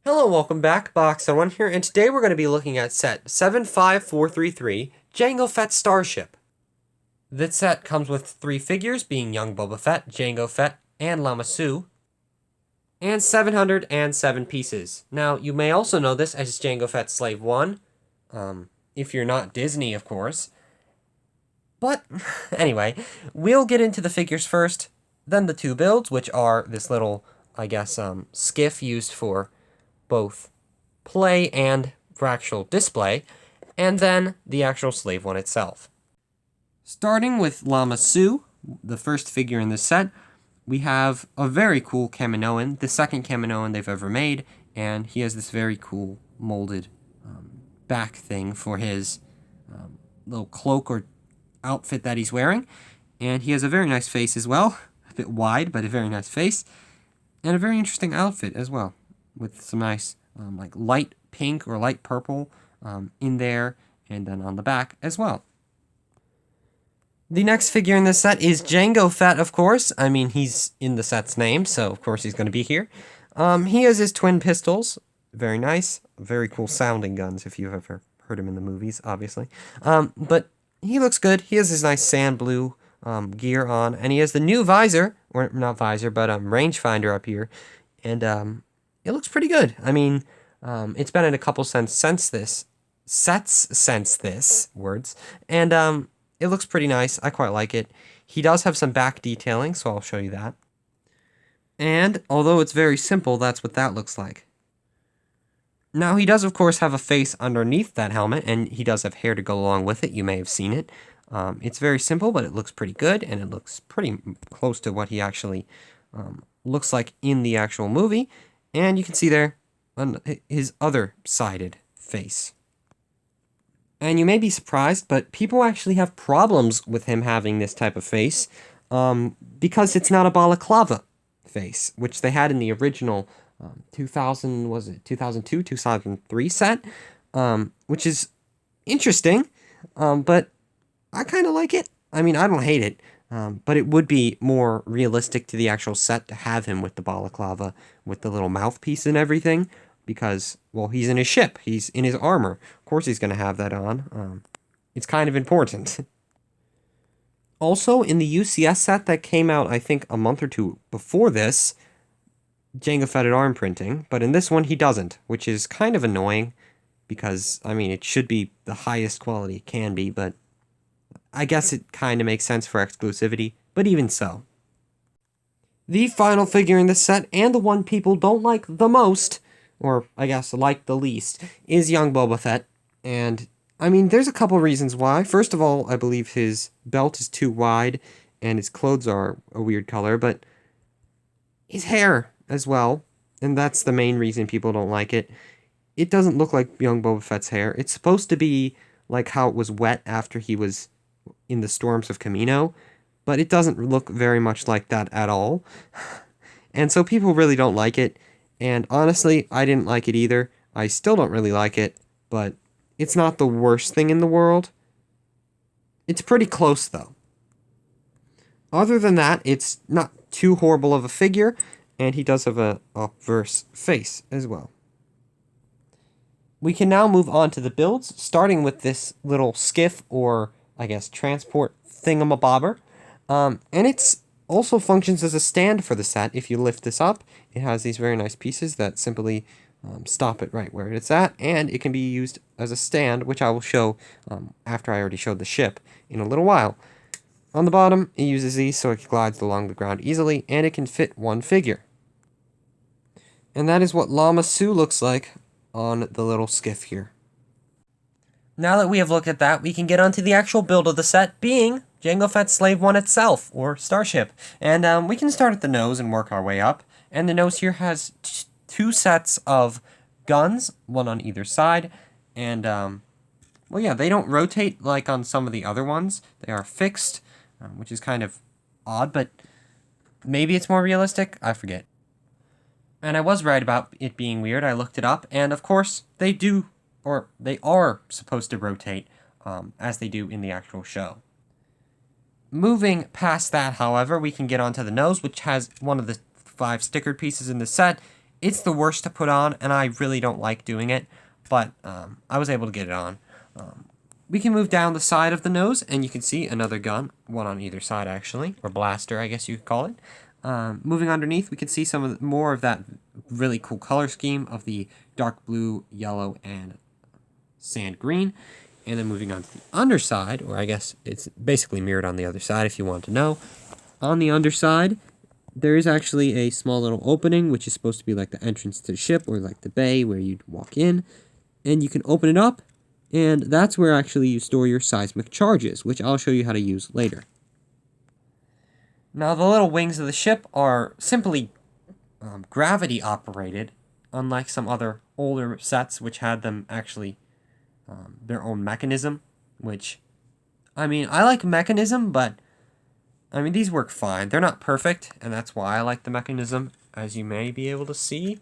Hello, welcome back, Boxer1 here, and today we're going to be looking at set 75433, Jango Fett Starship. This set comes with 3 figures, being young Boba Fett, Jango Fett, and Lama Su, and 707 pieces. Now, you may also know this as Jango Fett Slave 1, if you're not Disney, of course. But, anyway, we'll get into the figures first, then the 2 builds, which are this little, skiff used for both play and for actual display, and then the actual slave one itself. Starting with Lama Su, the first figure in this set, we have a very cool Kaminoan, the second Kaminoan they've ever made, and he has this very cool molded back thing for his little cloak or outfit that he's wearing, and he has a very nice face as well, a bit wide, but a very nice face, and a very interesting outfit as well, with some nice like light pink or light purple in there, and then on the back as well. The next figure in this set is Jango Fett, of course. I mean, he's in the set's name, so of course he's going to be here. He has his twin pistols. Very nice. Very cool sounding guns, if you've ever heard him in the movies, obviously. But he looks good. He has his nice sand blue gear on, and he has the new visor, or not visor, but rangefinder up here, and it looks pretty good. I mean, it's been in a couple sets since this, and it looks pretty nice. I quite like it. He does have some back detailing, so I'll show you that. And although it's very simple, that's what that looks like. Now, he does, of course, have a face underneath that helmet, and he does have hair to go along with it. You may have seen it. It's very simple, but it looks pretty good, and it looks pretty close to what he actually looks like in the actual movie. And you can see there his other-sided face. And you may be surprised, but people actually have problems with him having this type of face because it's not a balaclava face, which they had in the original 2002, 2003 set, which is interesting, but I kind of like it. I mean, I don't hate it, but it would be more realistic to the actual set to have him with the balaclava, with the little mouthpiece and everything, because, well, he's in his ship. He's in his armor. Of course he's going to have that on. It's kind of important. Also, in the UCS set that came out, I think, a month or two before this, Jango Fett had arm printing, but in this one he doesn't, which is kind of annoying, because, I mean, it should be the highest quality it can be, but I guess it kind of makes sense for exclusivity, but even so. The final figure in this set, and the one people don't like the most, or I guess like the least, is young Boba Fett, and I mean, there's a couple reasons why. First of all, I believe his belt is too wide, and his clothes are a weird color, but his hair as well, and that's the main reason people don't like it. It doesn't look like young Boba Fett's hair. It's supposed to be like how it was wet after he was in the storms of Kamino, but it doesn't look very much like that at all. And so people really don't like it, and honestly, I didn't like it either. I still don't really like it, but it's not the worst thing in the world. It's pretty close, though. Other than that, it's not too horrible of a figure, and he does have a obverse face as well. We can now move on to the builds, starting with this little skiff, or I guess transport thingamabobber. And it's also functions as a stand for the set. If you lift this up, it has these very nice pieces that simply stop it right where it's at, and it can be used as a stand, which I will show after I already showed the ship in a little while. On the bottom, it uses these so it glides along the ground easily, and it can fit one figure. And that is what Lama Su looks like on the little skiff here. Now that we have looked at that, we can get onto the actual build of the set, being Jango Fett's Slave 1 itself, or Starship. And we can start at the nose and work our way up. And the nose here has two sets of guns, one on either side. And, well, yeah, they don't rotate like on some of the other ones. They are fixed, which is kind of odd, but maybe it's more realistic? I forget. And I was right about it being weird. I looked it up, and of course, they do, or they are supposed to rotate, as they do in the actual show. Moving past that, however, we can get onto the nose, which has one of the 5 stickered pieces in the set, It's the worst to put on, and I really don't like doing it, but I was able to get it on. We can move down the side of the nose, and you can see another gun, one on either side actually, or blaster, I guess you could call it. Moving underneath, we can see some of more of that really cool color scheme of the dark blue, yellow, and sand green. And then moving on to the underside, or I guess it's basically mirrored on the other side if you want to know. On the underside, there is actually a small little opening, which is supposed to be like the entrance to the ship, or like the bay where you'd walk in. And you can open it up, and that's where actually you store your seismic charges, which I'll show you how to use later. Now, the little wings of the ship are simply gravity operated, unlike some other older sets which had them actually their own mechanism, which, I mean, I like mechanism, but, I mean, these work fine. They're not perfect, and that's why I like the mechanism. As you may be able to see,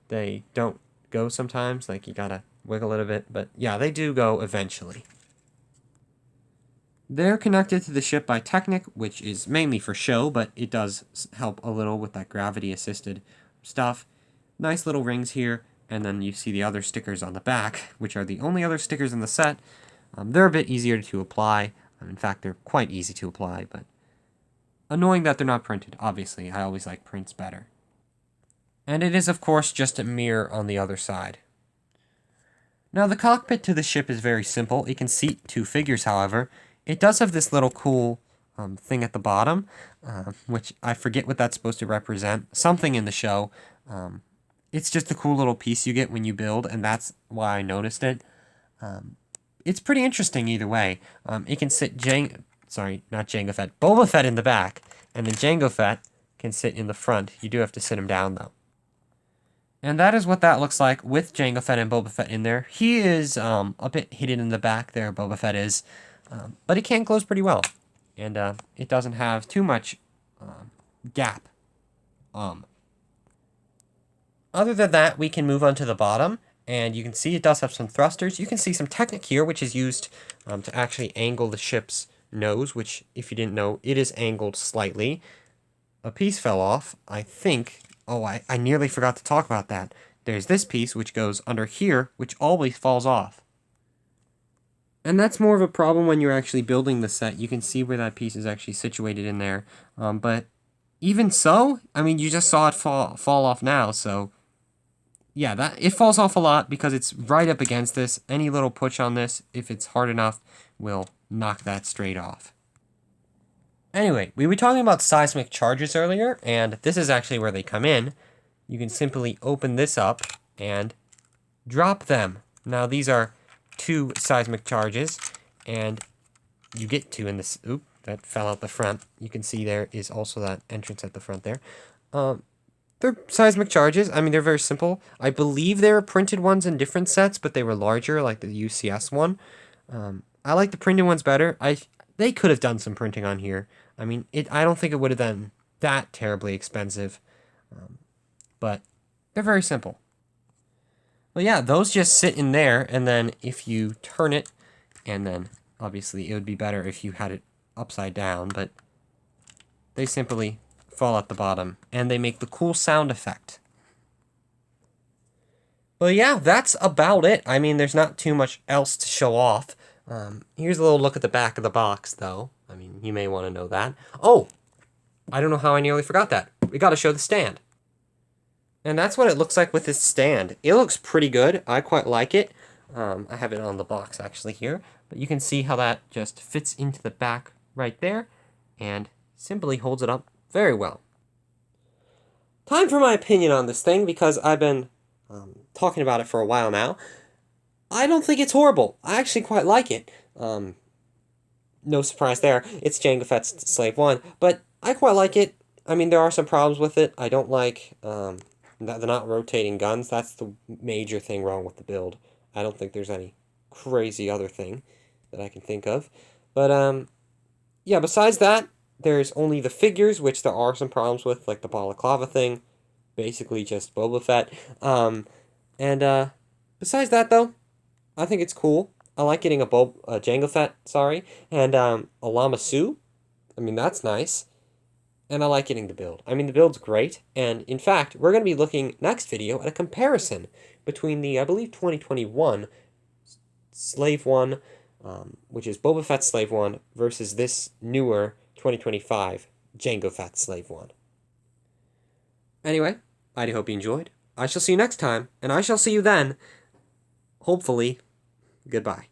they don't go sometimes, like you gotta wiggle it a bit, but yeah, they do go eventually. They're connected to the ship by Technic, which is mainly for show, but it does help a little with that gravity-assisted stuff. Nice little rings here, and then you see the other stickers on the back, which are the only other stickers in the set. They're a bit easier to apply. In fact, they're quite easy to apply, but annoying that they're not printed. Obviously, I always like prints better. And it is, of course, just a mirror on the other side. Now, the cockpit to the ship is very simple. It can seat 2 figures, however. It does have this little cool thing at the bottom, which I forget what that's supposed to represent. Something in the show. It's just a cool little piece you get when you build, and that's why I noticed it. It's pretty interesting either way. It can sit not Jango Fett, Boba Fett in the back, and then Jango Fett can sit in the front. You do have to sit him down, though. And that is what that looks like with Jango Fett and Boba Fett in there. He is a bit hidden in the back there, Boba Fett is, but he can close pretty well. And it doesn't have too much gap. Other than that, we can move on to the bottom, and you can see it does have some thrusters. You can see some Technic here, which is used to actually angle the ship's nose, which, if you didn't know, it is angled slightly. A piece fell off, I think. Oh, I nearly forgot to talk about that. There's this piece, which goes under here, which always falls off. And that's more of a problem when you're actually building the set. You can see where that piece is actually situated in there. But even so, I mean, you just saw it fall off now, so yeah, it falls off a lot because it's right up against this. Any little push on this, if it's hard enough, will knock that straight off. Anyway, we were talking about seismic charges earlier, and this is actually where they come in. You can simply open this up and drop them. Now, these are 2 seismic charges, and you get 2 in this. Oop, that fell out the front. You can see there is also that entrance at the front there. They're seismic charges. I mean, they're very simple. I believe there are printed ones in different sets, but they were larger, like the UCS one. I like the printed ones better. They could have done some printing on here. I mean, I don't think it would have been that terribly expensive, but they're very simple. Well, yeah, those just sit in there, and then if you turn it, and then obviously it would be better if you had it upside down, but they simply fall at the bottom, and they make the cool sound effect. Well, yeah, that's about it. I mean, there's not too much else to show off. Here's a little look at the back of the box, though. I mean, you may want to know that. Oh, I don't know how I nearly forgot that. We got to show the stand. And that's what it looks like with this stand. It looks pretty good. I quite like it. I have it on the box, actually, here. But you can see how that just fits into the back right there, and simply holds it up very well. Time for my opinion on this thing, because I've been talking about it for a while now. I don't think it's horrible. I actually quite like it. No surprise there. It's Jango Fett's Slave 1, but I quite like it. I mean, there are some problems with it. I don't like that they're not rotating guns. That's the major thing wrong with the build. I don't think there's any crazy other thing that I can think of. But, yeah, besides that, there's only the figures, which there are some problems with, like the balaclava thing. Basically just Boba Fett. Besides that, though, I think it's cool. I like getting a Jango Fett, and a Lama Su. I mean, that's nice. and I like getting the build. I mean, the build's great, and in fact, we're going to be looking next video at a comparison between the, I believe, 2021 Slave One, which is Boba Fett Slave One, versus this newer 2025 Jango Fett Slave One. Anyway, I do hope you enjoyed. I shall see you next time, and I shall see you then. Hopefully, goodbye.